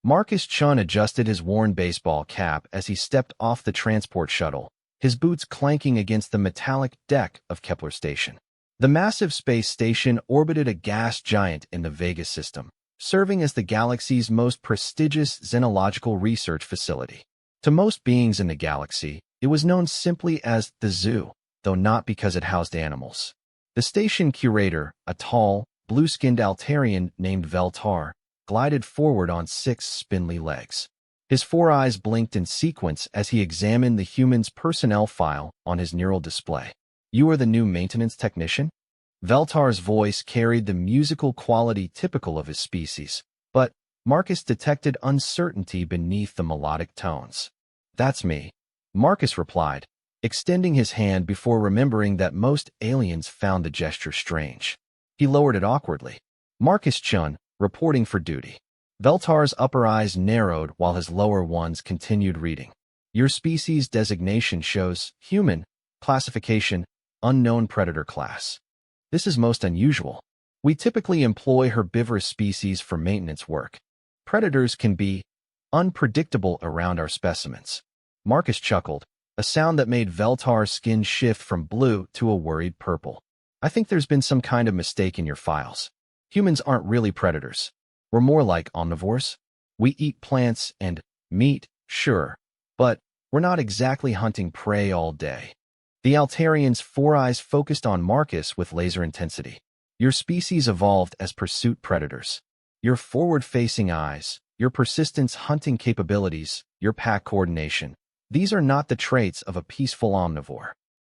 Marcus Chun adjusted his worn baseball cap as he stepped off the transport shuttle, his boots clanking against the metallic deck of Kepler Station. The massive space station orbited a gas giant in the Vega system, serving as the galaxy's most prestigious xenological research facility. To most beings in the galaxy, it was known simply as the zoo, though not because it housed animals. The station curator, a tall, blue-skinned Altarian named Veltar, glided forward on 6 spindly legs. His 4 eyes blinked in sequence as he examined the human's personnel file on his neural display. "You are the new maintenance technician?" Veltar's voice carried the musical quality typical of his species, but Marcus detected uncertainty beneath the melodic tones. "That's me," Marcus replied, extending his hand before remembering that most aliens found the gesture strange. He lowered it awkwardly. "Marcus Chun, reporting for duty." Veltar's upper eyes narrowed while his lower ones continued reading. "Your species designation shows human, classification, unknown predator class. This is most unusual. We typically employ herbivorous species for maintenance work. Predators can be unpredictable around our specimens." Marcus chuckled, a sound that made Veltar's skin shift from blue to a worried purple. "I think there's been some kind of mistake in your files. Humans aren't really predators. We're more like omnivores. We eat plants and meat, sure, but we're not exactly hunting prey all day." The Altarian's 4 eyes focused on Marcus with laser intensity. "Your species evolved as pursuit predators. Your forward-facing eyes, your persistence hunting capabilities, your pack coordination. These are not the traits of a peaceful omnivore."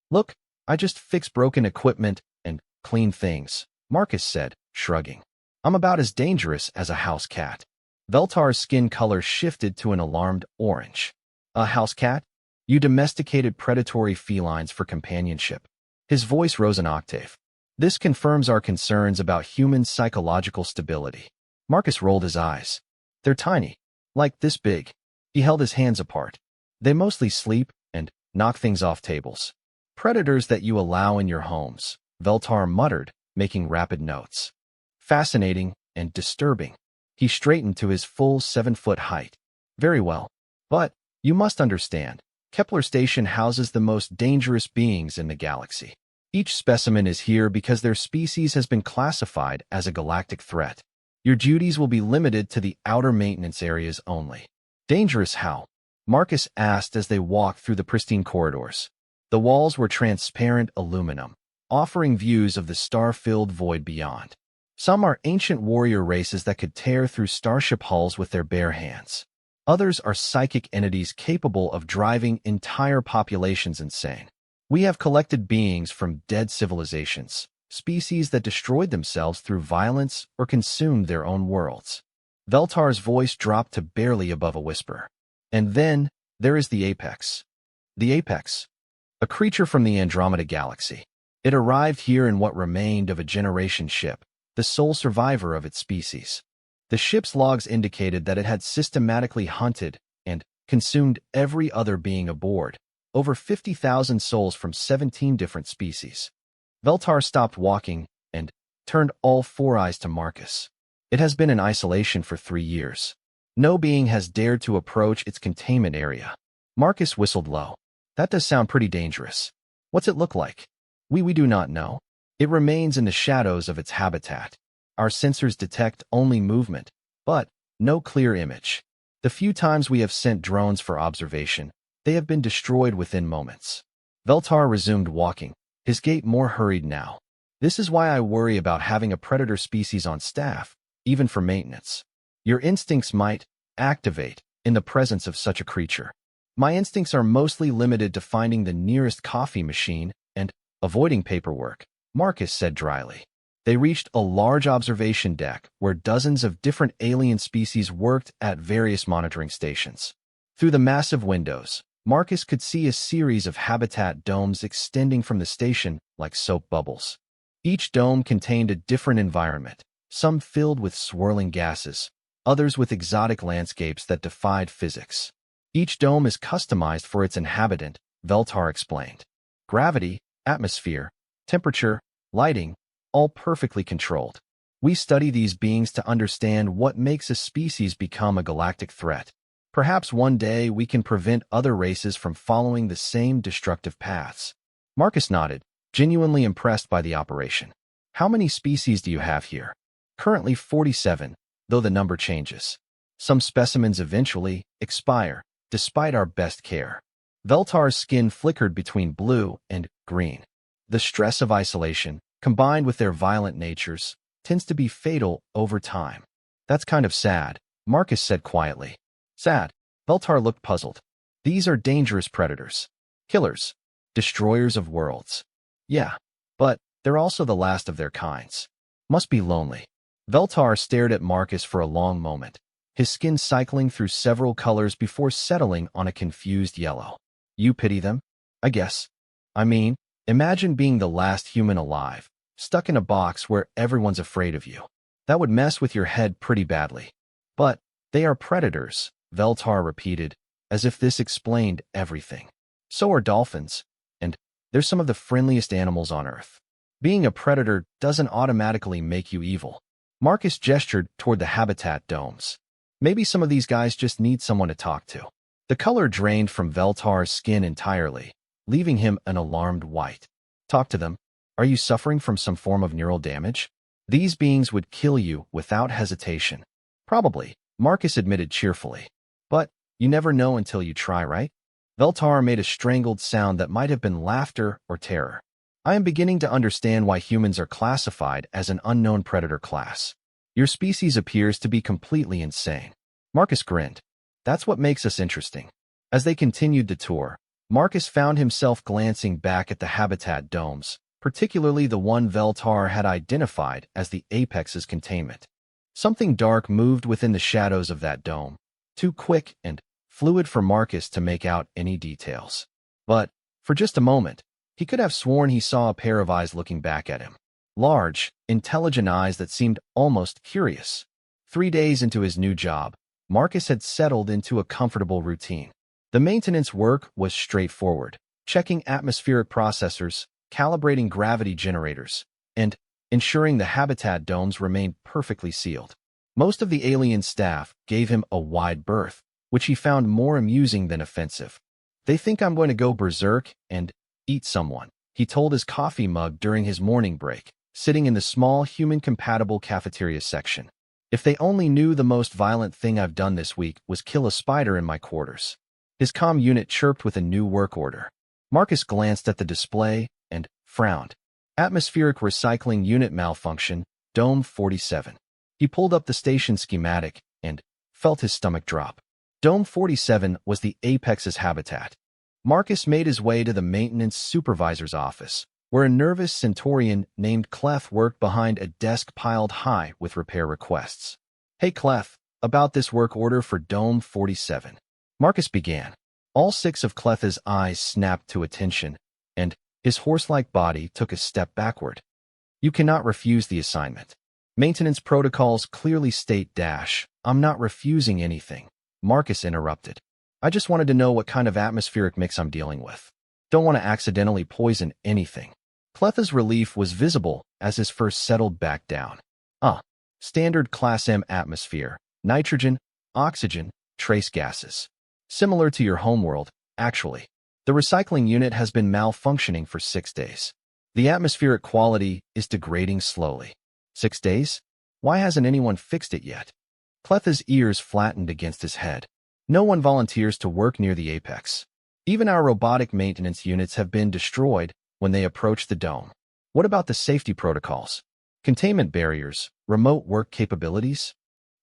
"Look, I just fix broken equipment and clean things," Marcus said, shrugging. "I'm about as dangerous as a house cat." Veltar's skin color shifted to an alarmed orange. "A house cat? You domesticated predatory felines for companionship." His voice rose an octave. "This confirms our concerns about human psychological stability." Marcus rolled his eyes. "They're tiny. Like this big." He held his hands apart. "They mostly sleep and knock things off tables. Predators that you allow in your homes," Veltar muttered, making rapid notes. "Fascinating and disturbing." He straightened to his full 7-foot height. "Very well. But you must understand, Kepler Station houses the most dangerous beings in the galaxy. Each specimen is here because their species has been classified as a galactic threat. Your duties will be limited to the outer maintenance areas only." "Dangerous how?" Marcus asked as they walked through the pristine corridors. The walls were transparent aluminum, offering views of the star-filled void beyond. Some are ancient warrior races that could tear through starship hulls with their bare hands. Others are psychic entities capable of driving entire populations insane. We have collected beings from dead civilizations, species that destroyed themselves through violence or consumed their own worlds. Veltar's voice dropped to barely above a whisper. "And then there is the Apex." The Apex? A creature from the Andromeda Galaxy. It arrived here in what remained of a generation ship, the sole survivor of its species. The ship's logs indicated that it had systematically hunted and consumed every other being aboard, over 50,000 souls from 17 different species. Veltar stopped walking and turned all 4 eyes to Marcus. "It has been in isolation for 3 years. No being has dared to approach its containment area." Marcus whistled low. "That does sound pretty dangerous. What's it look like?" We do not know. It remains in the shadows of its habitat. Our sensors detect only movement, but no clear image. The few times we have sent drones for observation, they have been destroyed within moments." Veltar resumed walking, his gait more hurried now. "This is why I worry about having a predator species on staff, even for maintenance. Your instincts might activate in the presence of such a creature." "My instincts are mostly limited to finding the nearest coffee machine and avoiding paperwork," Marcus said dryly. They reached a large observation deck where dozens of different alien species worked at various monitoring stations. Through the massive windows, Marcus could see a series of habitat domes extending from the station like soap bubbles. Each dome contained a different environment, some filled with swirling gases, others with exotic landscapes that defied physics. "Each dome is customized for its inhabitant," Veltar explained. "Gravity, atmosphere, temperature, lighting, all perfectly controlled. We study these beings to understand what makes a species become a galactic threat. Perhaps one day we can prevent other races from following the same destructive paths. Marcus nodded, genuinely impressed by the operation. How many species do you have here? Currently 47, though the number changes. Some specimens eventually expire, despite our best care. Veltar's skin flickered between blue and green. The stress of isolation, combined with their violent natures, tends to be fatal over time. That's kind of sad, Marcus said quietly. Sad. Veltar looked puzzled. These are dangerous predators. Killers. Destroyers of worlds. Yeah, but they're also the last of their kinds. Must be lonely. Veltar stared at Marcus for a long moment, his skin cycling through several colors before settling on a confused yellow. You pity them? I guess. I mean, imagine being the last human alive, stuck in a box where everyone's afraid of you. That would mess with your head pretty badly. But they are predators, Veltar repeated, as if this explained everything. So are dolphins, and they're some of the friendliest animals on Earth. Being a predator doesn't automatically make you evil. Marcus gestured toward the habitat domes. Maybe some of these guys just need someone to talk to. The color drained from Veltar's skin entirely, leaving him an alarmed white. Talk to them. Are you suffering from some form of neural damage? These beings would kill you without hesitation. Probably, Marcus admitted cheerfully. But you never know until you try, right? Veltar made a strangled sound that might have been laughter or terror. I am beginning to understand why humans are classified as an unknown predator class. Your species appears to be completely insane. Marcus grinned. That's what makes us interesting. As they continued the tour, Marcus found himself glancing back at the habitat domes, particularly the one Veltar had identified as the apex's containment. Something dark moved within the shadows of that dome, too quick and fluid for Marcus to make out any details. But, for just a moment, he could have sworn he saw a pair of eyes looking back at him. Large, intelligent eyes that seemed almost curious. 3 days into his new job, Marcus had settled into a comfortable routine. The maintenance work was straightforward, checking atmospheric processors, calibrating gravity generators, and ensuring the habitat domes remained perfectly sealed. Most of the alien staff gave him a wide berth, which he found more amusing than offensive. They think I'm going to go berserk and eat someone, he told his coffee mug during his morning break, sitting in the small human-compatible cafeteria section. If they only knew the most violent thing I've done this week was kill a spider in my quarters. His comm unit chirped with a new work order. Marcus glanced at the display and frowned. Atmospheric recycling unit malfunction, Dome 47. He pulled up the station schematic and felt his stomach drop. Dome 47 was the apex's habitat. Marcus made his way to the maintenance supervisor's office, where a nervous Centaurian named Clef worked behind a desk piled high with repair requests. Hey Clef, about this work order for Dome 47. Marcus began. All 6 of Clef's eyes snapped to attention, and his horse-like body took a step backward. You cannot refuse the assignment. Maintenance protocols clearly state I'm not refusing anything. Marcus interrupted. I just wanted to know what kind of atmospheric mix I'm dealing with. Don't want to accidentally poison anything. Clef's relief was visible as his first settled back down. Standard Class M atmosphere, nitrogen, oxygen, trace gases. Similar to your homeworld, actually. The recycling unit has been malfunctioning for 6 days. The atmospheric quality is degrading slowly. 6 days? Why hasn't anyone fixed it yet? Clef's ears flattened against his head. No one volunteers to work near the apex. Even our robotic maintenance units have been destroyed when they approach the dome. What about the safety protocols? Containment barriers, remote work capabilities?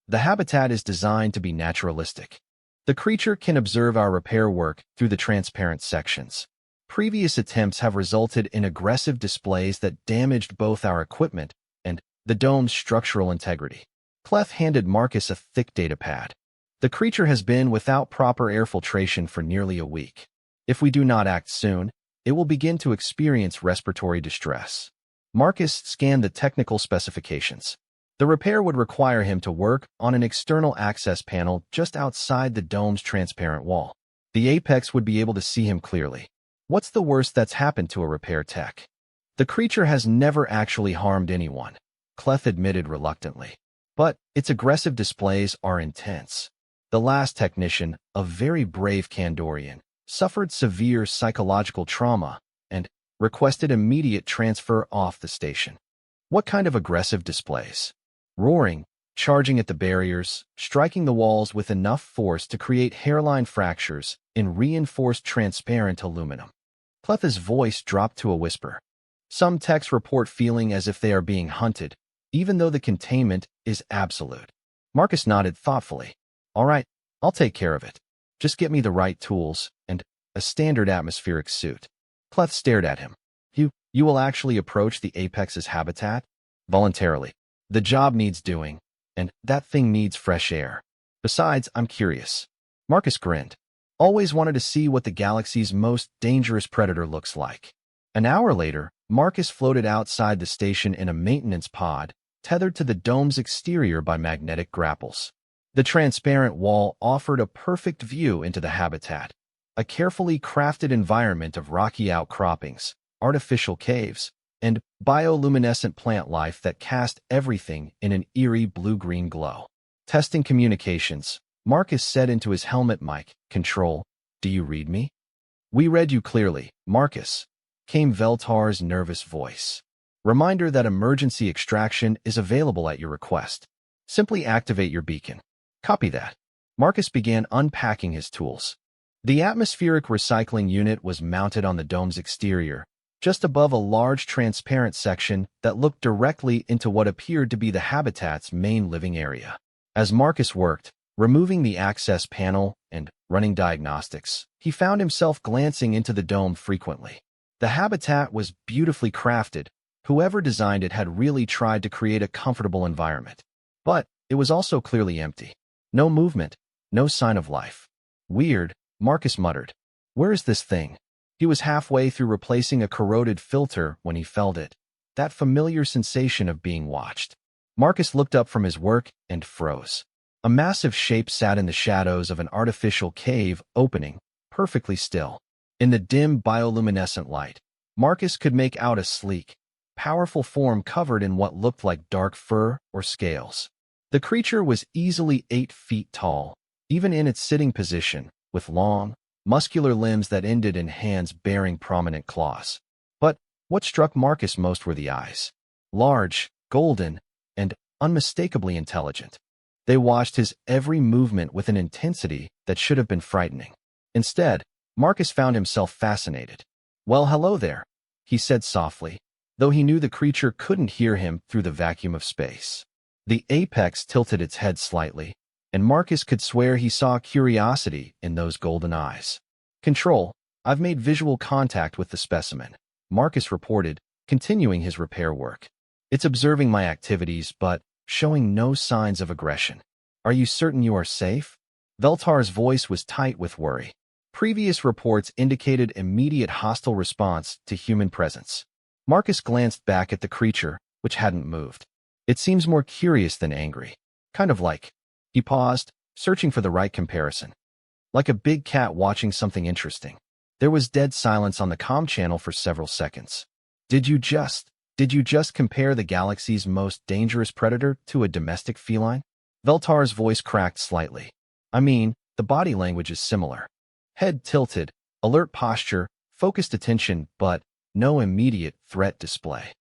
The habitat is designed to be naturalistic. The creature can observe our repair work through the transparent sections. Previous attempts have resulted in aggressive displays that damaged both our equipment and the dome's structural integrity. Clef handed Marcus a thick data pad. The creature has been without proper air filtration for nearly a week. If we do not act soon, it will begin to experience respiratory distress. Marcus scanned the technical specifications. The repair would require him to work on an external access panel just outside the dome's transparent wall. The apex would be able to see him clearly. What's the worst that's happened to a repair tech? The creature has never actually harmed anyone. Clef admitted reluctantly. But its aggressive displays are intense. The last technician, a very brave Kandorian, suffered severe psychological trauma and requested immediate transfer off the station. What kind of aggressive displays? Roaring, charging at the barriers, striking the walls with enough force to create hairline fractures in reinforced transparent aluminum. Clef's voice dropped to a whisper. Some techs report feeling as if they are being hunted, even though the containment is absolute. Marcus nodded thoughtfully. All right, I'll take care of it. Just get me the right tools and a standard atmospheric suit. Clef stared at him. You will actually approach the apex's habitat? Voluntarily. The job needs doing, and that thing needs fresh air. Besides, I'm curious. Marcus grinned. Always wanted to see what the galaxy's most dangerous predator looks like. An hour later, Marcus floated outside the station in a maintenance pod, tethered to the dome's exterior by magnetic grapples. The transparent wall offered a perfect view into the habitat, a carefully crafted environment of rocky outcroppings, artificial caves, and bioluminescent plant life that cast everything in an eerie blue-green glow. Testing communications, Marcus said into his helmet mic, "Control, do you read me?" "We read you clearly, Marcus," came Veltar's nervous voice. "Reminder that emergency extraction is available at your request. Simply activate your beacon." "Copy that." Marcus began unpacking his tools. The atmospheric recycling unit was mounted on the dome's exterior, just above a large transparent section that looked directly into what appeared to be the habitat's main living area. As Marcus worked, removing the access panel and running diagnostics, he found himself glancing into the dome frequently. The habitat was beautifully crafted. Whoever designed it had really tried to create a comfortable environment. But it was also clearly empty. No movement, no sign of life. "Weird," Marcus muttered. "Where is this thing?" He was halfway through replacing a corroded filter when he felt it. That familiar sensation of being watched. Marcus looked up from his work and froze. A massive shape sat in the shadows of an artificial cave opening, perfectly still. In the dim bioluminescent light, Marcus could make out a sleek, powerful form covered in what looked like dark fur or scales. The creature was easily 8 feet tall, even in its sitting position, with long, muscular limbs that ended in hands bearing prominent claws. But what struck Marcus most were the eyes. Large, golden, and unmistakably intelligent. They watched his every movement with an intensity that should have been frightening. Instead, Marcus found himself fascinated. "Well, hello there," he said softly, though he knew the creature couldn't hear him through the vacuum of space. The apex tilted its head slightly, and Marcus could swear he saw curiosity in those golden eyes. "Control, I've made visual contact with the specimen," Marcus reported, continuing his repair work. "It's observing my activities, but showing no signs of aggression. Are you certain you are safe?" Veltar's voice was tight with worry. Previous reports indicated immediate hostile response to human presence. Marcus glanced back at the creature, which hadn't moved. "It seems more curious than angry. Kind of like..." He paused, searching for the right comparison. "Like a big cat watching something interesting." There was dead silence on the comm channel for several seconds. Did you just compare the galaxy's most dangerous predator to a domestic feline?" Veltar's voice cracked slightly. "I mean, the body language is similar. Head tilted, alert posture, focused attention, but no immediate threat display."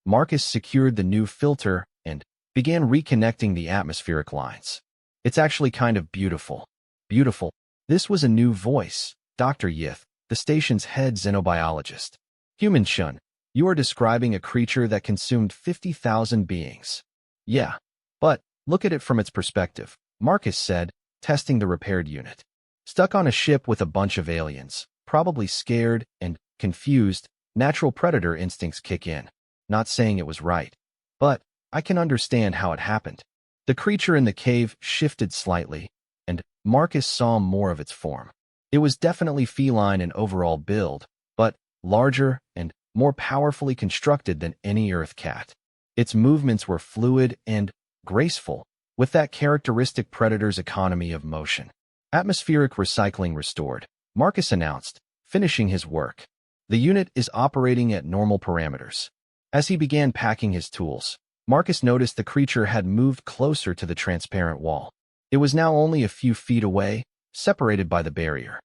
Marcus secured the new filter and began reconnecting the atmospheric lines. "It's actually kind of beautiful." "Beautiful?" This was a new voice, Dr. Yith, the station's head xenobiologist. "Human Shun, you are describing a creature that consumed 50,000 beings." "Yeah, but look at it from its perspective," Marcus said, testing the repaired unit. "Stuck on a ship with a bunch of aliens, probably scared and confused, natural predator instincts kick in. Not saying it was right, but I can understand how it happened." The creature in the cave shifted slightly, and Marcus saw more of its form. It was definitely feline in overall build, but larger and more powerfully constructed than any Earth cat. Its movements were fluid and graceful, with that characteristic predator's economy of motion. "Atmospheric recycling restored," Marcus announced, finishing his work. "The unit is operating at normal parameters." As he began packing his tools, Marcus noticed the creature had moved closer to the transparent wall. It was now only a few feet away, separated by the barrier.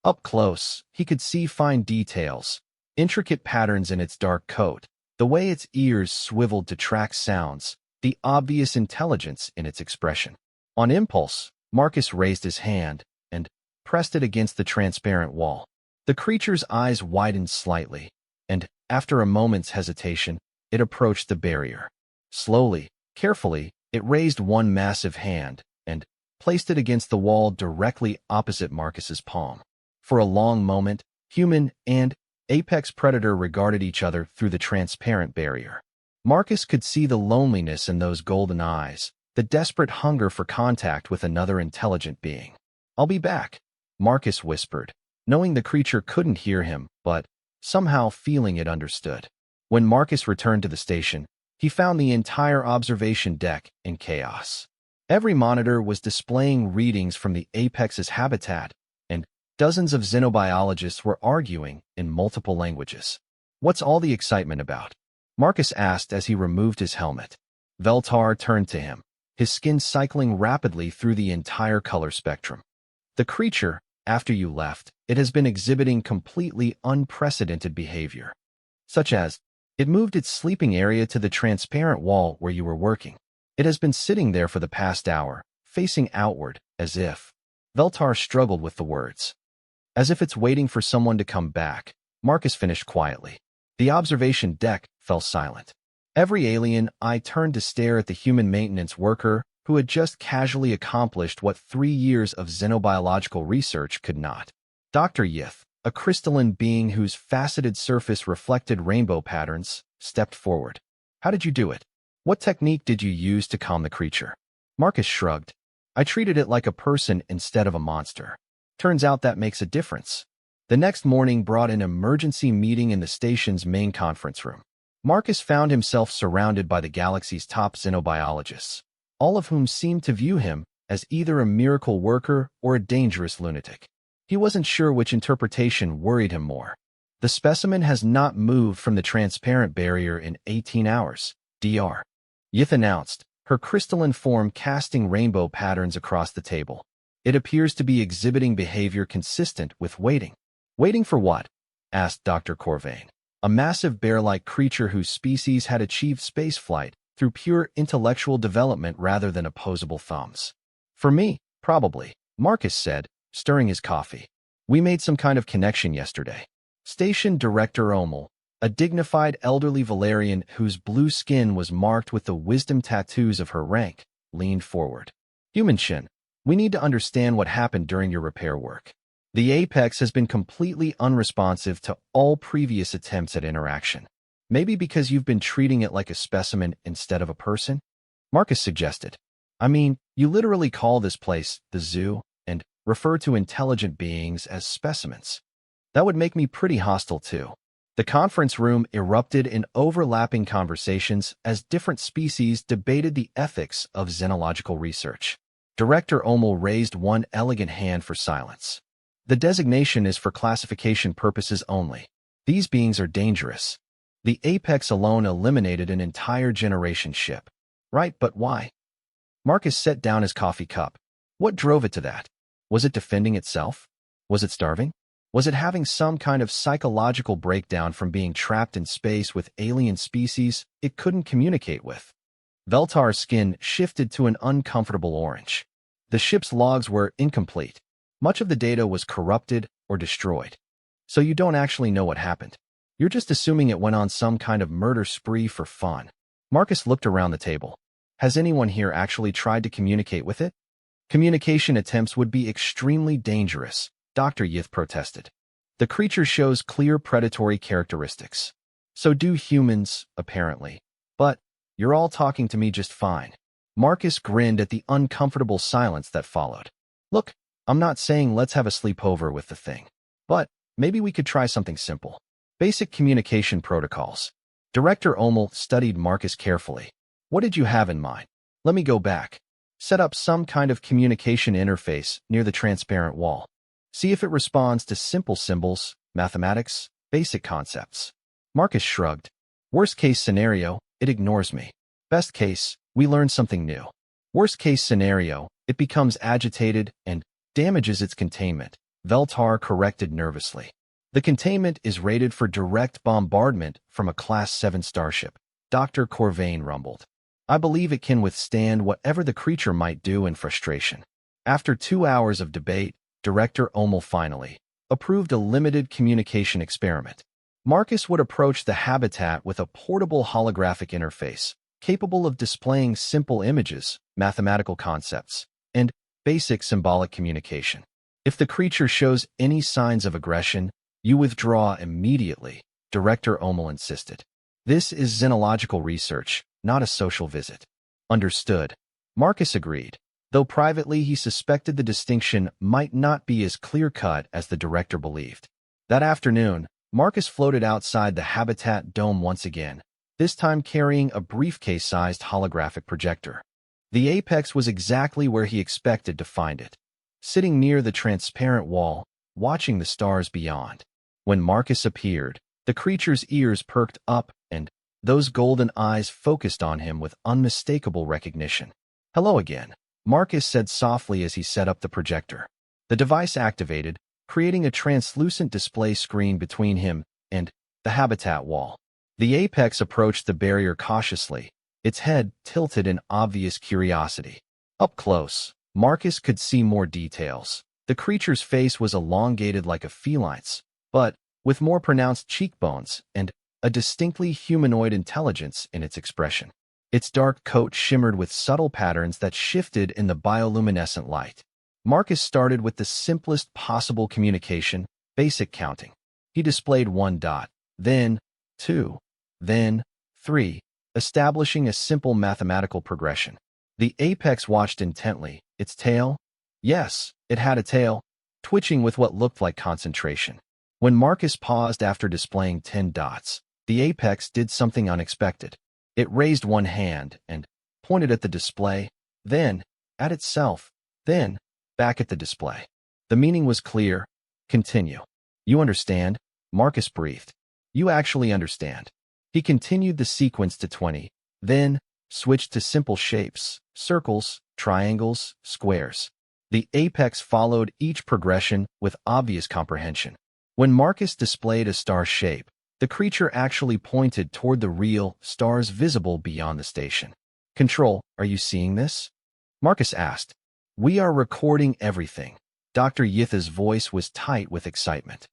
Up close, he could see fine details, intricate patterns in its dark coat, the way its ears swiveled to track sounds, the obvious intelligence in its expression. On impulse, Marcus raised his hand and pressed it against the transparent wall. The creature's eyes widened slightly, and, after a moment's hesitation, it approached the barrier. Slowly, carefully, it raised one massive hand and placed it against the wall directly opposite Marcus's palm. For a long moment, human and apex predator regarded each other through the transparent barrier. Marcus could see the loneliness in those golden eyes, the desperate hunger for contact with another intelligent being. "I'll be back," Marcus whispered, knowing the creature couldn't hear him, but somehow feeling it understood. When Marcus returned to the station, he found the entire observation deck in chaos. Every monitor was displaying readings from the apex's habitat, and dozens of xenobiologists were arguing in multiple languages. "What's all the excitement about?" Marcus asked as he removed his helmet. Veltar turned to him, his skin cycling rapidly through the entire color spectrum. "The creature, after you left, it has been exhibiting completely unprecedented behavior. Such as, it moved its sleeping area to the transparent wall where you were working. It has been sitting there for the past hour, facing outward, as if..." Veltar struggled with the words. "As if it's waiting for someone to come back," Marcus finished quietly. The observation deck fell silent. Every alien eye turned to stare at the human maintenance worker who had just casually accomplished what 3 years of xenobiological research could not. Dr. Yith, a crystalline being whose faceted surface reflected rainbow patterns, stepped forward. "How did you do it? What technique did you use to calm the creature?" Marcus shrugged. "I treated it like a person instead of a monster. Turns out that makes a difference." The next morning brought an emergency meeting in the station's main conference room. Marcus found himself surrounded by the galaxy's top xenobiologists, all of whom seemed to view him as either a miracle worker or a dangerous lunatic. He wasn't sure which interpretation worried him more. "The specimen has not moved from the transparent barrier in 18 hours, Dr. Yith announced, her crystalline form casting rainbow patterns across the table. "It appears to be exhibiting behavior consistent with waiting." "Waiting for what?" asked Dr. Corvain, a massive bear-like creature whose species had achieved spaceflight through pure intellectual development rather than opposable thumbs. "For me, probably," Marcus said, stirring his coffee. "We made some kind of connection yesterday." Station Director Omel, a dignified elderly Valerian whose blue skin was marked with the wisdom tattoos of her rank, leaned forward. "Human Shin, we need to understand what happened during your repair work. The Apex has been completely unresponsive to all previous attempts at interaction. Maybe because you've been treating it like a specimen instead of a person?" Marcus suggested. "I mean, you literally call this place the zoo and refer to intelligent beings as specimens. That would make me pretty hostile too." The conference room erupted in overlapping conversations as different species debated the ethics of xenological research. Director Omel raised one elegant hand for silence. "The designation is for classification purposes only. These beings are dangerous. The Apex alone eliminated an entire generation ship." "Right, but why?" Marcus set down his coffee cup. What drove it to that? Was it defending itself? Was it starving? Was it having some kind of psychological breakdown from being trapped in space with alien species it couldn't communicate with? Veltar's skin shifted to an uncomfortable orange. The ship's logs were incomplete. Much of the data was corrupted or destroyed. So you don't actually know what happened. You're just assuming it went on some kind of murder spree for fun. Marcus looked around the table. Has anyone here actually tried to communicate with it? Communication attempts would be extremely dangerous, Dr. Yith protested. The creature shows clear predatory characteristics. So do humans, apparently. But you're all talking to me just fine. Marcus grinned at the uncomfortable silence that followed. Look, I'm not saying let's have a sleepover with the thing. But maybe we could try something simple. Basic communication protocols. Director Omel studied Marcus carefully. What did you have in mind? Let me go back. Set up some kind of communication interface near the transparent wall. See if it responds to simple symbols, mathematics, basic concepts. Marcus shrugged. Worst case scenario, it ignores me. Best case, we learn something new. Worst case scenario, it becomes agitated and damages its containment, Veltar corrected nervously. The containment is rated for direct bombardment from a Class 7 starship, Dr. Corvain rumbled. I believe it can withstand whatever the creature might do in frustration. After 2 hours of debate, Director Omel finally approved a limited communication experiment. Marcus would approach the habitat with a portable holographic interface, capable of displaying simple images, mathematical concepts, and basic symbolic communication. If the creature shows any signs of aggression, you withdraw immediately, Director Omel insisted. This is xenological research, not a social visit. Understood. Marcus agreed, though privately he suspected the distinction might not be as clear-cut as the director believed. That afternoon, Marcus floated outside the habitat dome once again, this time carrying a briefcase-sized holographic projector. The apex was exactly where he expected to find it, sitting near the transparent wall, watching the stars beyond. When Marcus appeared, the creature's ears perked up and those golden eyes focused on him with unmistakable recognition. Hello again, Marcus said softly as he set up the projector. The device activated, creating a translucent display screen between him and the habitat wall. The apex approached the barrier cautiously, its head tilted in obvious curiosity. Up close, Marcus could see more details. The creature's face was elongated like a feline's, but with more pronounced cheekbones and a distinctly humanoid intelligence in its expression. Its dark coat shimmered with subtle patterns that shifted in the bioluminescent light. Marcus started with the simplest possible communication, basic counting. He displayed 1 dot, then 2, then 3, establishing a simple mathematical progression. The apex watched intently, its tail? Yes, it had a tail, twitching with what looked like concentration. When Marcus paused after displaying 10 dots, the apex did something unexpected. It raised one hand and pointed at the display, then at itself, then back at the display. The meaning was clear. Continue. You understand? Marcus breathed. You actually understand. He continued the sequence to 20, then switched to simple shapes, circles, triangles, squares. The apex followed each progression with obvious comprehension. When Marcus displayed a star shape, the creature actually pointed toward the real stars visible beyond the station. Control, are you seeing this? Marcus asked. We are recording everything. Dr. Yitha's voice was tight with excitement.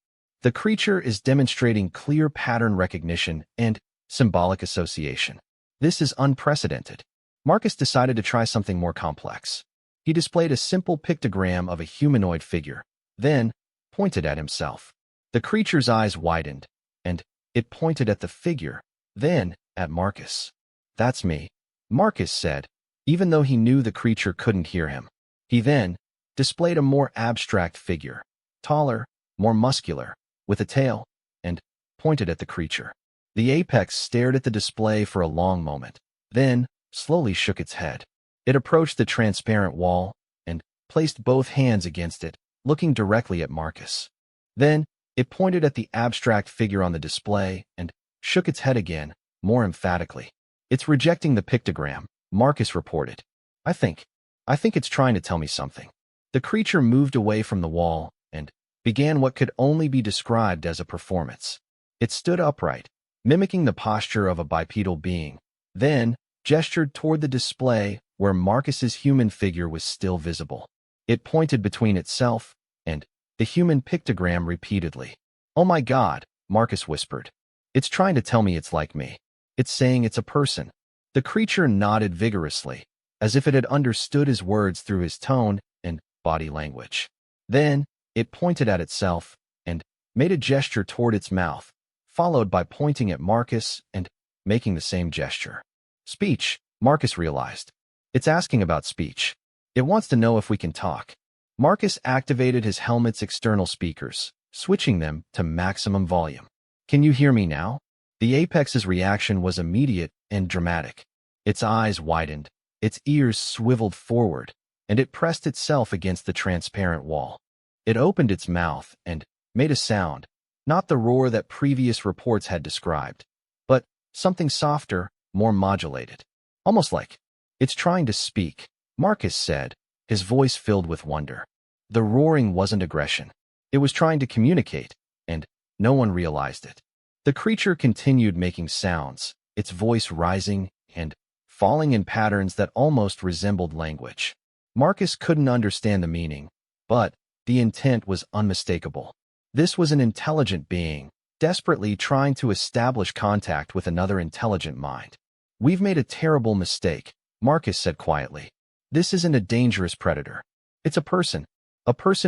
The creature is demonstrating clear pattern recognition and symbolic association. This is unprecedented. Marcus decided to try something more complex. He displayed a simple pictogram of a humanoid figure, then pointed at himself. The creature's eyes widened, and it pointed at the figure, then at Marcus. That's me, Marcus said, even though he knew the creature couldn't hear him. He then displayed a more abstract figure, taller, more muscular, with a tail, and pointed at the creature. The apex stared at the display for a long moment, then slowly shook its head. It approached the transparent wall and placed both hands against it, looking directly at Marcus. Then it pointed at the abstract figure on the display and shook its head again, more emphatically. It's rejecting the pictogram, Marcus reported. I think it's trying to tell me something. The creature moved away from the wall and began what could only be described as a performance. It stood upright, mimicking the posture of a bipedal being, then gestured toward the display where Marcus's human figure was still visible. It pointed between itself and the human pictogram repeatedly. Oh my God, Marcus whispered. It's trying to tell me it's like me. It's saying it's a person. The creature nodded vigorously, as if it had understood his words through his tone and body language. Then it pointed at itself and made a gesture toward its mouth, followed by pointing at Marcus and making the same gesture. Speech, Marcus realized. It's asking about speech. It wants to know if we can talk. Marcus activated his helmet's external speakers, switching them to maximum volume. Can you hear me now? The apex's reaction was immediate and dramatic. Its eyes widened, its ears swiveled forward, and it pressed itself against the transparent wall. It opened its mouth and made a sound, not the roar that previous reports had described, but something softer, more modulated. Almost like it's trying to speak, Marcus said, his voice filled with wonder. The roaring wasn't aggression. It was trying to communicate, and no one realized it. The creature continued making sounds, its voice rising and falling in patterns that almost resembled language. Marcus couldn't understand the meaning, but the intent was unmistakable. This was an intelligent being, desperately trying to establish contact with another intelligent mind. "We've made a terrible mistake," Marcus said quietly. "This isn't a dangerous predator. It's a person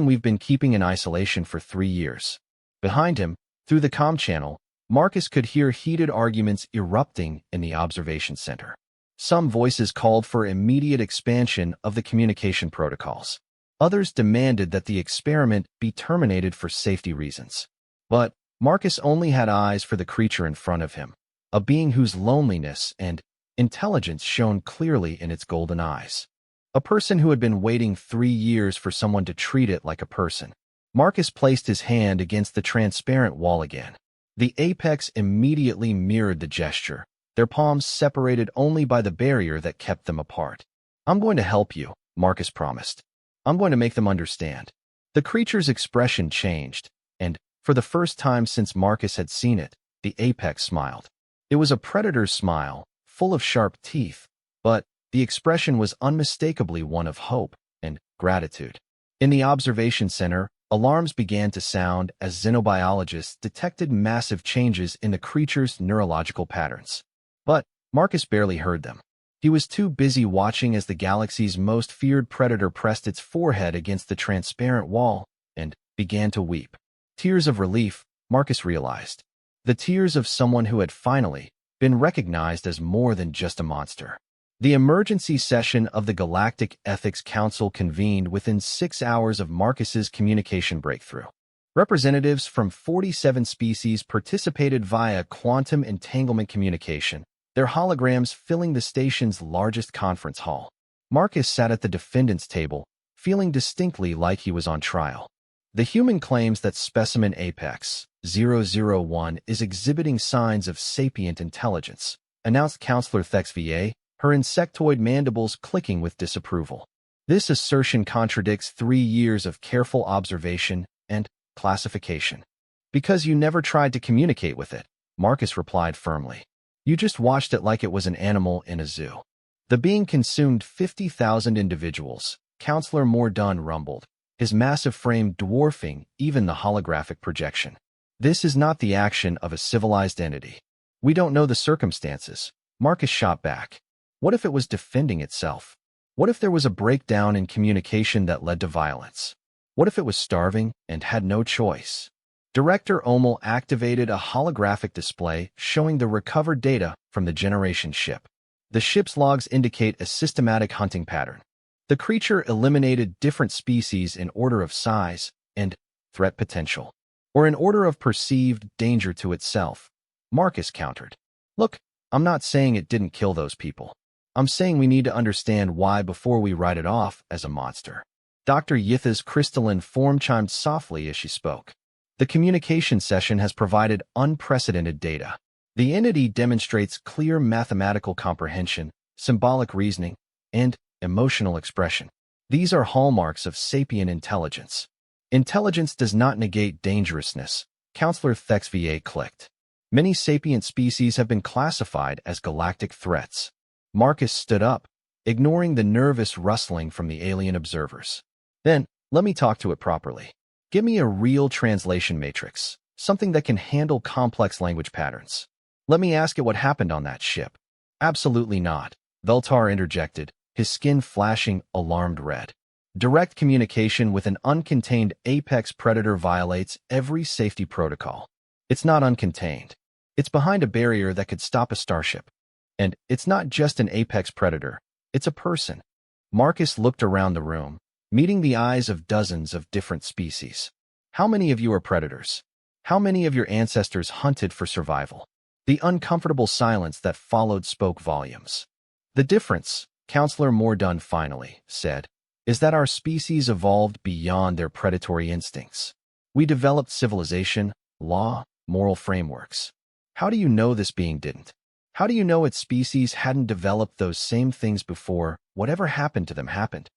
we've been keeping in isolation for 3 years." Behind him, through the comm channel, Marcus could hear heated arguments erupting in the observation center. Some voices called for immediate expansion of the communication protocols. Others demanded that the experiment be terminated for safety reasons. But Marcus only had eyes for the creature in front of him, a being whose loneliness and intelligence shone clearly in its golden eyes. A person who had been waiting 3 years for someone to treat it like a person. Marcus placed his hand against the transparent wall again. The apex immediately mirrored the gesture, their palms separated only by the barrier that kept them apart. "I'm going to help you," Marcus promised. "I'm going to make them understand." The creature's expression changed, and for the first time since Marcus had seen it, the apex smiled. It was a predator's smile, full of sharp teeth, but the expression was unmistakably one of hope and gratitude. In the observation center, alarms began to sound as xenobiologists detected massive changes in the creature's neurological patterns. But Marcus barely heard them. He was too busy watching as the galaxy's most feared predator pressed its forehead against the transparent wall and began to weep. Tears of relief, Marcus realized. The tears of someone who had finally been recognized as more than just a monster. The emergency session of the Galactic Ethics Council convened within 6 hours of Marcus's communication breakthrough. Representatives from 47 species participated via quantum entanglement communication, their holograms filling the station's largest conference hall. Marcus sat at the defendant's table, feeling distinctly like he was on trial. "The human claims that specimen Apex 001 is exhibiting signs of sapient intelligence," announced Counselor HFY, her insectoid mandibles clicking with disapproval. "This assertion contradicts 3 years of careful observation and classification." "Because you never tried to communicate with it," Marcus replied firmly. "You just watched it like it was an animal in a zoo." "The being consumed 50,000 individuals," Counselor Mordun rumbled, his massive frame dwarfing even the holographic projection. "This is not the action of a civilized entity." "We don't know the circumstances," Marcus shot back. What if it was defending itself? What if there was a breakdown in communication that led to violence? What if it was starving and had no choice? Director Omel activated a holographic display showing the recovered data from the generation ship. The ship's logs indicate a systematic hunting pattern. The creature eliminated different species in order of size and threat potential, or in order of perceived danger to itself. Marcus countered. "Look, I'm not saying it didn't kill those people. I'm saying we need to understand why before we write it off as a monster." Dr. Yitha's crystalline form chimed softly as she spoke. "The communication session has provided unprecedented data. The entity demonstrates clear mathematical comprehension, symbolic reasoning, and emotional expression. These are hallmarks of sapient intelligence. Intelligence does not negate dangerousness," Counselor HFY clicked. "Many sapient species have been classified as galactic threats." Marcus stood up, ignoring the nervous rustling from the alien observers. "Then, let me talk to it properly. Give me a real translation matrix, something that can handle complex language patterns. Let me ask it what happened on that ship." "Absolutely not," Veltar interjected, his skin flashing alarmed red. "Direct communication with an uncontained apex predator violates every safety protocol. It's not uncontained. It's behind a barrier that could stop a starship. And it's not just an apex predator, it's a person." Marcus looked around the room, meeting the eyes of dozens of different species. "How many of you are predators? How many of your ancestors hunted for survival?" The uncomfortable silence that followed spoke volumes. "The difference," Counselor Mordun finally said, "is that our species evolved beyond their predatory instincts. We developed civilization, law, moral frameworks. How do you know this being didn't?" How do you know its species hadn't developed those same things before whatever happened to them happened?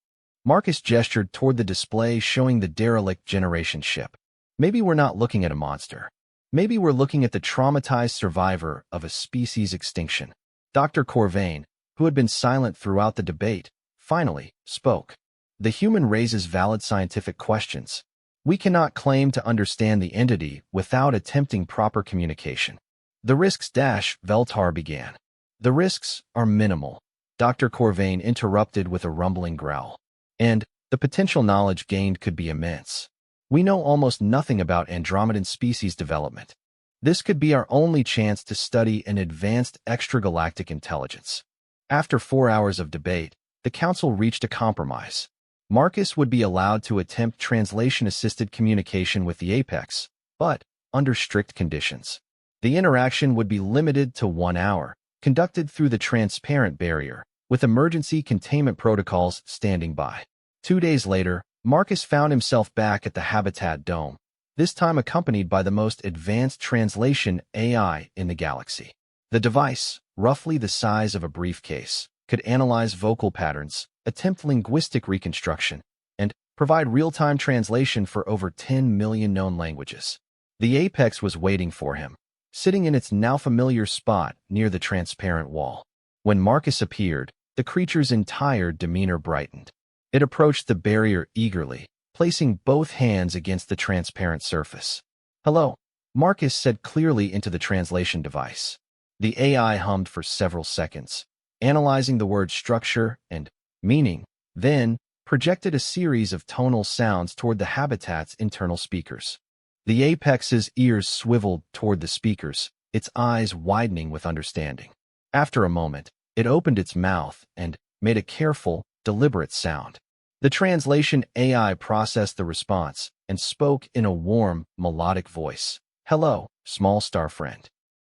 Marcus gestured toward the display showing the derelict generation ship. Maybe we're not looking at a monster. Maybe we're looking at the traumatized survivor of a species extinction. Dr. Corvain, who had been silent throughout the debate, finally spoke. The human raises valid scientific questions. We cannot claim to understand the entity without attempting proper communication. The risks Veltar began. The risks are minimal. Dr. Corvain interrupted with a rumbling growl. And the potential knowledge gained could be immense. We know almost nothing about Andromedan species development. This could be our only chance to study an advanced extragalactic intelligence. After 4 hours of debate, the council reached a compromise. Marcus would be allowed to attempt translation-assisted communication with the Apex, but under strict conditions. The interaction would be limited to 1 hour, conducted through the transparent barrier, with emergency containment protocols standing by. 2 days later, Marcus found himself back at the Habitat Dome, this time accompanied by the most advanced translation AI in the galaxy. The device, roughly the size of a briefcase, could analyze vocal patterns, attempt linguistic reconstruction, and provide real-time translation for over 10 million known languages. The Apex was waiting for him, sitting in its now familiar spot near the transparent wall. When Marcus appeared, the creature's entire demeanor brightened. It approached the barrier eagerly, placing both hands against the transparent surface. "Hello," Marcus said clearly into the translation device. The AI hummed for several seconds, analyzing the word's structure and meaning, then projected a series of tonal sounds toward the habitat's internal speakers. The Apex's ears swiveled toward the speakers, its eyes widening with understanding. After a moment, it opened its mouth and made a careful, deliberate sound. The translation AI processed the response and spoke in a warm, melodic voice. "Hello, small star friend."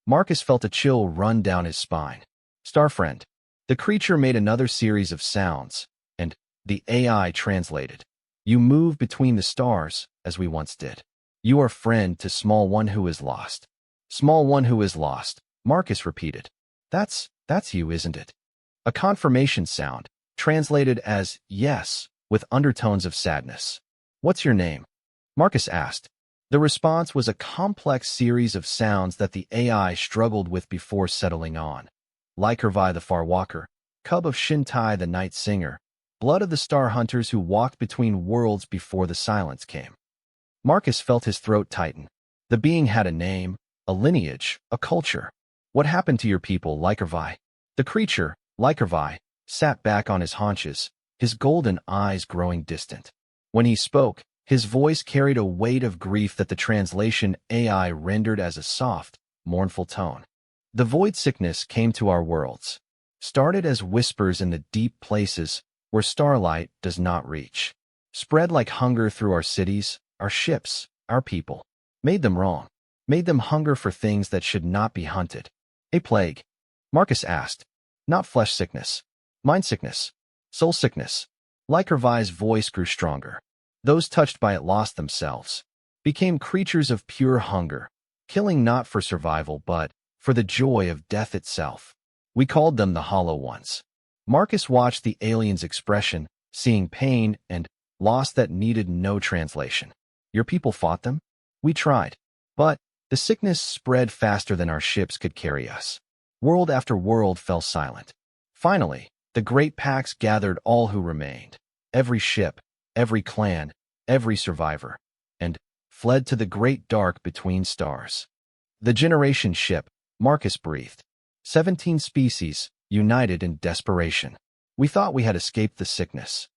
Marcus felt a chill run down his spine. "Star friend." The creature made another series of sounds, and the AI translated. "You move between the stars, as we once did. You are friend to small one who is lost." "Small one who is lost," Marcus repeated. That's you, isn't it?" A confirmation sound, translated as yes, with undertones of sadness. "What's your name?" Marcus asked. The response was a complex series of sounds that the AI struggled with before settling on. Lykervi the Far Walker, cub of Shintai the Night Singer, blood of the star hunters who walked between worlds before the silence came. Marcus felt his throat tighten. The being had a name, a lineage, a culture. "What happened to your people, Lykervi?" The creature, Lykervi, sat back on his haunches, his golden eyes growing distant. When he spoke, his voice carried a weight of grief that the translation AI rendered as a soft, mournful tone. "The void sickness came to our worlds, started as whispers in the deep places where starlight does not reach, spread like hunger through our cities, our ships, our people, made them wrong, made them hunger for things that should not be hunted." "A plague?" Marcus asked. "Not flesh sickness, mind sickness, soul sickness." Lykervi's voice grew stronger. "Those touched by it lost themselves, became creatures of pure hunger, killing not for survival but for the joy of death itself. We called them the Hollow Ones." Marcus watched the alien's expression, seeing pain and loss that needed no translation. "Your people fought them?" "We tried. But the sickness spread faster than our ships could carry us. World after world fell silent. Finally, the great packs gathered all who remained, every ship, every clan, every survivor, and fled to the great dark between stars." "The generation ship," Marcus breathed. 17 species, united in desperation. "We thought we had escaped the sickness."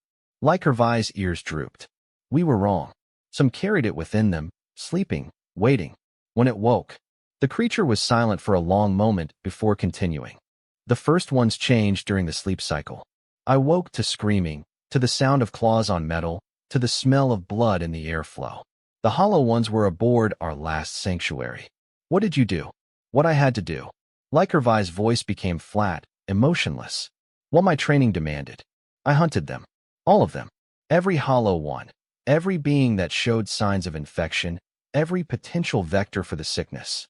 Lykervi's ears drooped. "We were wrong. Some carried it within them, sleeping, waiting. When it woke." The creature was silent for a long moment before continuing. "The first ones changed during the sleep cycle. I woke to screaming, to the sound of claws on metal, to the smell of blood in the airflow. The Hollow Ones were aboard our last sanctuary. What did you do?" "What I had to do." Lykervi's voice became flat, emotionless. "What my training demanded. I hunted them. All of them. Every Hollow One. Every being that showed signs of infection. Every potential vector for the sickness."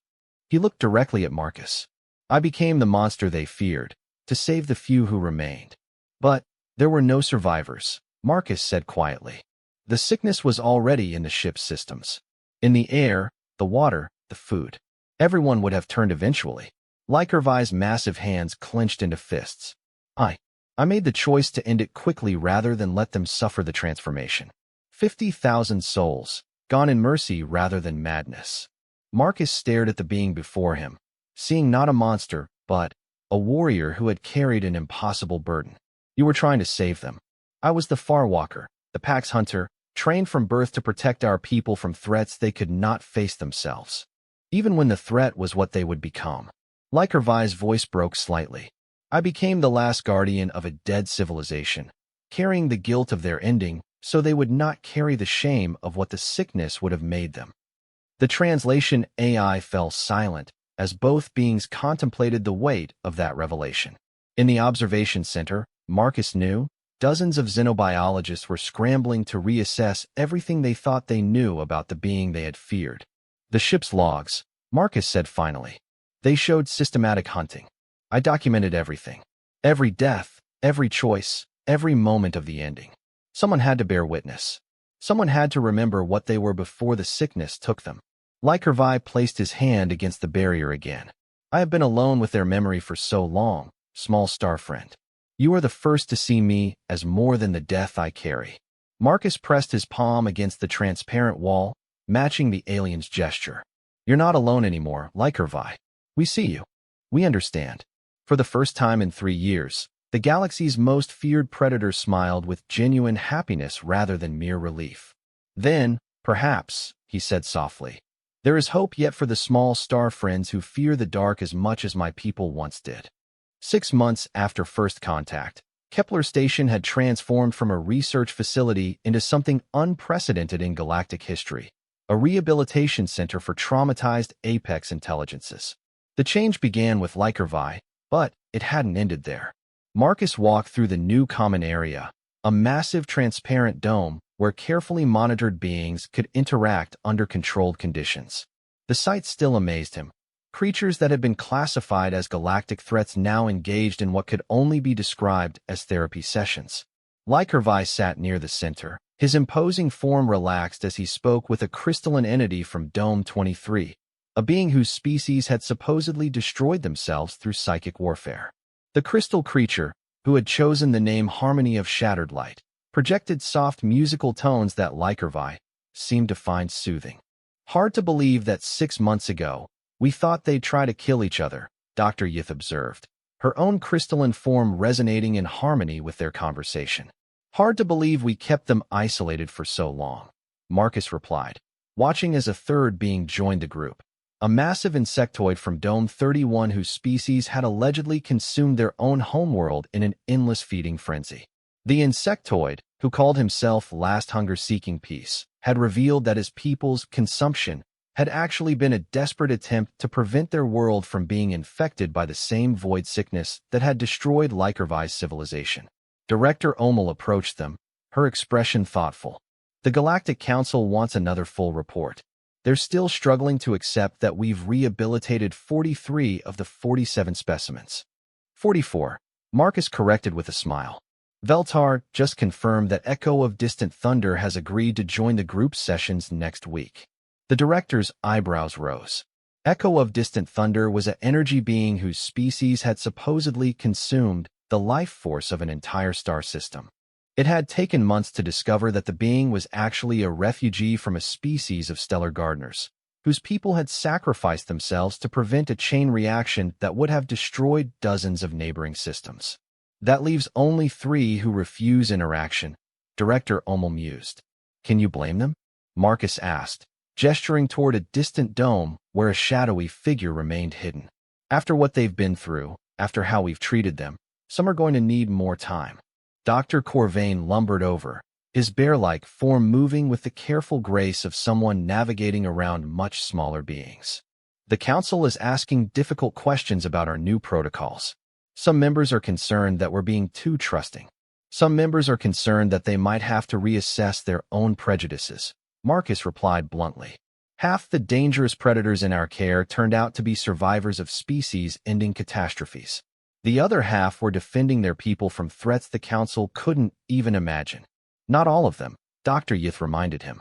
He looked directly at Marcus. I became the monster they feared, to save the few who remained. But there were no survivors, Marcus said quietly. The sickness was already in the ship's systems. In the air, the water, the food. Everyone would have turned eventually. Lykervai's massive hands clenched into fists. I made the choice to end it quickly rather than let them suffer the transformation. 50,000 souls, gone in mercy rather than madness. Marcus stared at the being before him, seeing not a monster, but a warrior who had carried an impossible burden. You were trying to save them. I was the Farwalker, the Pax Hunter, trained from birth to protect our people from threats they could not face themselves. Even when the threat was what they would become. Lykervai's voice broke slightly. I became the last guardian of a dead civilization, carrying the guilt of their ending so they would not carry the shame of what the sickness would have made them. The translation AI fell silent as both beings contemplated the weight of that revelation. In the observation center, Marcus knew, dozens of xenobiologists were scrambling to reassess everything they thought they knew about the being they had feared. The ship's logs, Marcus said finally. They showed systematic hunting. I documented everything. Every death, every choice, every moment of the ending. Someone had to bear witness. Someone had to remember what they were before the sickness took them. Lykervai placed his hand against the barrier again. I have been alone with their memory for so long, small star friend. You are the first to see me as more than the death I carry. Marcus pressed his palm against the transparent wall, matching the alien's gesture. You're not alone anymore, Lykervai. We see you. We understand. For the first time in 3 years, the galaxy's most feared predator smiled with genuine happiness rather than mere relief. Then, perhaps, he said softly, there is hope yet for the small star friends who fear the dark as much as my people once did. 6 months after first contact, Kepler Station had transformed from a research facility into something unprecedented in galactic history, a rehabilitation center for traumatized apex intelligences. The change began with Lykervai, but it hadn't ended there. Marcus walked through the new common area, a massive transparent dome where carefully monitored beings could interact under controlled conditions. The sight still amazed him. Creatures that had been classified as galactic threats now engaged in what could only be described as therapy sessions. Lykervai sat near the center, his imposing form relaxed as he spoke with a crystalline entity from Dome 23. A being whose species had supposedly destroyed themselves through psychic warfare. The crystal creature, who had chosen the name Harmony of Shattered Light, projected soft musical tones that Lykervai seemed to find soothing. Hard to believe that 6 months ago, we thought they'd try to kill each other, Dr. Yith observed, her own crystalline form resonating in harmony with their conversation. Hard to believe we kept them isolated for so long, Marcus replied, watching as a third being joined the group. A massive insectoid from Dome 31 whose species had allegedly consumed their own homeworld in an endless feeding frenzy. The insectoid, who called himself Last Hunger-Seeking Peace, had revealed that his people's consumption had actually been a desperate attempt to prevent their world from being infected by the same void sickness that had destroyed Lykervai's civilization. Director Omel approached them, her expression thoughtful. The Galactic Council wants another full report. They're still struggling to accept that we've rehabilitated 43 of the 47 specimens. 44, Marcus corrected with a smile. Veltar just confirmed that Echo of Distant Thunder has agreed to join the group sessions next week. The director's eyebrows rose. Echo of Distant Thunder was an energy being whose species had supposedly consumed the life force of an entire star system. It had taken months to discover that the being was actually a refugee from a species of stellar gardeners, whose people had sacrificed themselves to prevent a chain reaction that would have destroyed dozens of neighboring systems. That leaves only 3 who refuse interaction, Director Omel mused. Can you blame them? Marcus asked, gesturing toward a distant dome where a shadowy figure remained hidden. After what they've been through, after how we've treated them, some are going to need more time. Dr. Corvain lumbered over, his bear-like form moving with the careful grace of someone navigating around much smaller beings. The council is asking difficult questions about our new protocols. Some members are concerned that we're being too trusting. Some members are concerned that they might have to reassess their own prejudices, Marcus replied bluntly. Half the dangerous predators in our care turned out to be survivors of species-ending catastrophes. The other half were defending their people from threats the Council couldn't even imagine. Not all of them, Dr. Yith reminded him.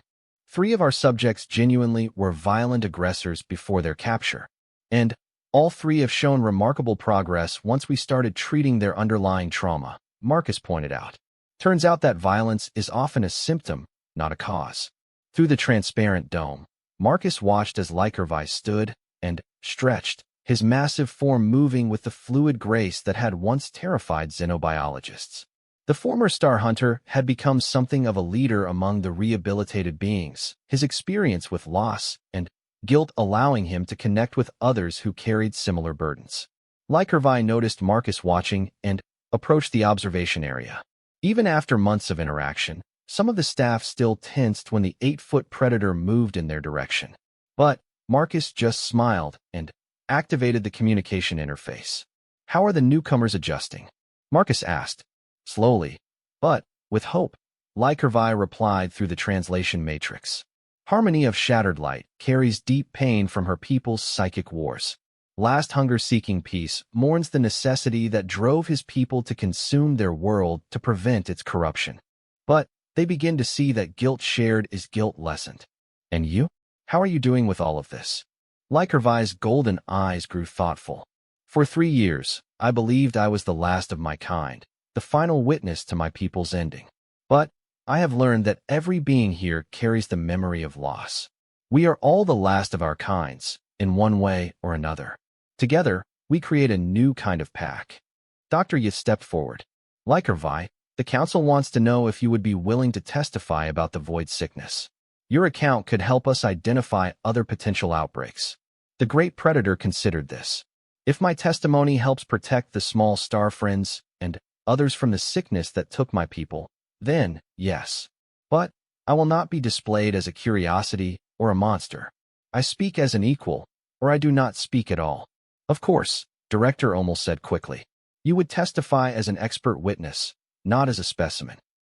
3 of our subjects genuinely were violent aggressors before their capture. And all 3 have shown remarkable progress once we started treating their underlying trauma, Marcus pointed out. Turns out that violence is often a symptom, not a cause. Through the transparent dome, Marcus watched as Lycurvi stood and stretched, his massive form moving with the fluid grace that had once terrified xenobiologists. The former Star Hunter had become something of a leader among the rehabilitated beings, his experience with loss and guilt allowing him to connect with others who carried similar burdens. Lycurvi noticed Marcus watching and approached the observation area. Even after months of interaction, some of the staff still tensed when the 8-foot predator moved in their direction. But Marcus just smiled and activated the communication interface. "How are the newcomers adjusting?" Marcus asked. "Slowly, but with hope," Lycurvi replied through the translation matrix. "Harmony of Shattered Light carries deep pain from her people's psychic wars. Last Hunger-Seeking Peace mourns the necessity that drove his people to consume their world to prevent its corruption. But they begin to see that guilt shared is guilt lessened. And you? How are you doing with all of this?" Lycurvi's golden eyes grew thoughtful. "For 3 years, I believed I was the last of my kind, the final witness to my people's ending. But I have learned that every being here carries the memory of loss. We are all the last of our kinds, in one way or another. Together, we create a new kind of pack." Dr. Yith stepped forward. "Lycurvi, the Council wants to know if you would be willing to testify about the void sickness. Your account could help us identify other potential outbreaks." The Great Predator considered this. "If my testimony helps protect the small star friends and others from the sickness that took my people, then, yes. But I will not be displayed as a curiosity or a monster. I speak as an equal, or I do not speak at all." "Of course," Director Omel said quickly. "You would testify as an expert witness, not as a specimen."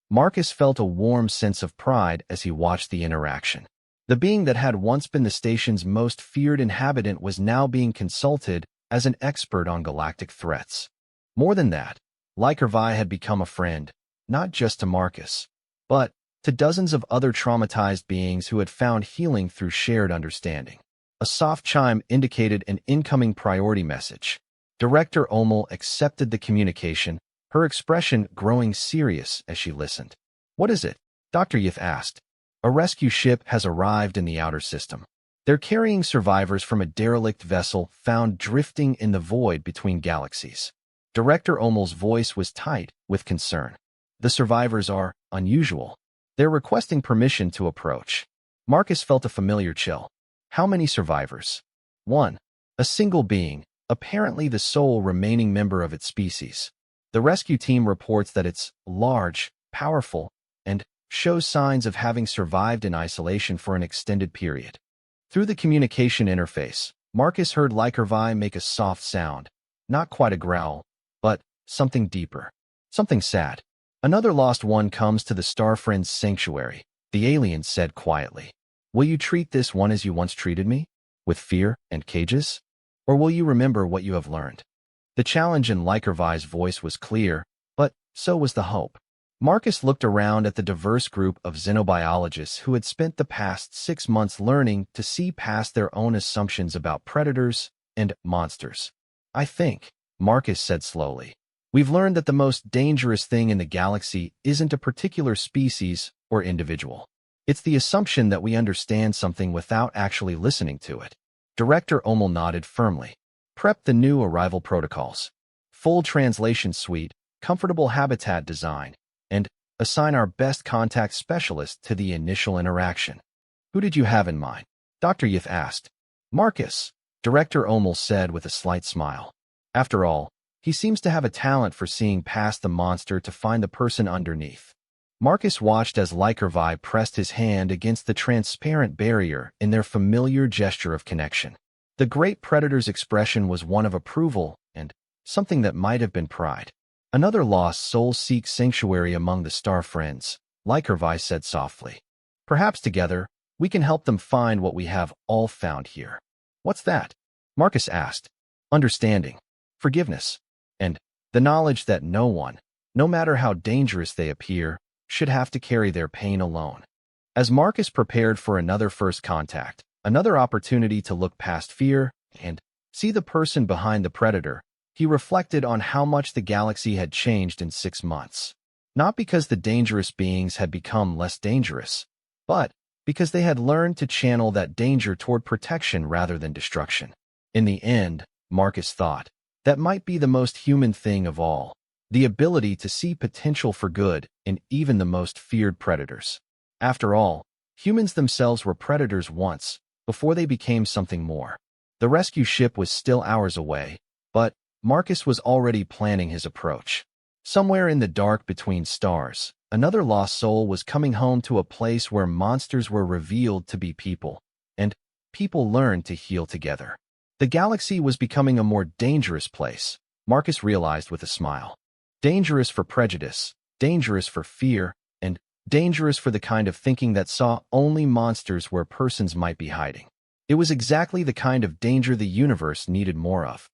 Marcus felt a warm sense of pride as he watched the interaction. The being that had once been the station's most feared inhabitant was now being consulted as an expert on galactic threats. More than that, Lycurvi had become a friend, not just to Marcus, but to dozens of other traumatized beings who had found healing through shared understanding. A soft chime indicated an incoming priority message. Director Omel accepted the communication, her expression growing serious as she listened. "What is it?" Dr. Yith asked. "A rescue ship has arrived in the outer system. They're carrying survivors from a derelict vessel found drifting in the void between galaxies." Director Omel's voice was tight with concern. "The survivors are unusual. They're requesting permission to approach." Marcus felt a familiar chill. How many survivors? 1. A single being, apparently the sole remaining member of its species. The rescue team reports that it's large, powerful, and shows signs of having survived in isolation for an extended period. Through the communication interface, Marcus heard Lycurvi make a soft sound, not quite a growl, but something deeper, something sad. "Another lost one comes to the Starfriend's sanctuary," the alien said quietly. "Will you treat this one as you once treated me? With fear and cages? Or will you remember what you have learned?" The challenge in Lycurvi's voice was clear, but so was the hope. Marcus looked around at the diverse group of xenobiologists who had spent the past 6 months learning to see past their own assumptions about predators and monsters. "I think," Marcus said slowly, "we've learned that the most dangerous thing in the galaxy isn't a particular species or individual. It's the assumption that we understand something without actually listening to it." Director Omel nodded firmly. "Prep the new arrival protocols. Full translation suite, comfortable habitat design, and assign our best contact specialist to the initial interaction." "Who did you have in mind?" Dr. Yith asked. "Marcus," Director Omel said with a slight smile. "After all, he seems to have a talent for seeing past the monster to find the person underneath." Marcus watched as Lycurvi pressed his hand against the transparent barrier in their familiar gesture of connection. The Great Predator's expression was one of approval and something that might have been pride. "Another lost soul seeks sanctuary among the Star Friends," Lycurvi said softly. "Perhaps together, We can help them find what we have all found here. What's that? Marcus asked. Understanding, forgiveness, and the knowledge that no one, no matter how dangerous they appear, should have to carry their pain alone. As Marcus prepared for another first contact, another opportunity to look past fear and see the person behind the predator, he reflected on how much the galaxy had changed in 6 months. Not because the dangerous beings had become less dangerous, but because they had learned to channel that danger toward protection rather than destruction. In the end, Marcus thought, that might be the most human thing of all, the ability to see potential for good in even the most feared predators. After all, humans themselves were predators once, before they became something more. The rescue ship was still hours away, but Marcus was already planning his approach. Somewhere in the dark between stars, another lost soul was coming home to a place where monsters were revealed to be people, and people learned to heal together. The galaxy was becoming a more dangerous place, Marcus realized with a smile. Dangerous for prejudice, dangerous for fear, and dangerous for the kind of thinking that saw only monsters where persons might be hiding. It was exactly the kind of danger the universe needed more of.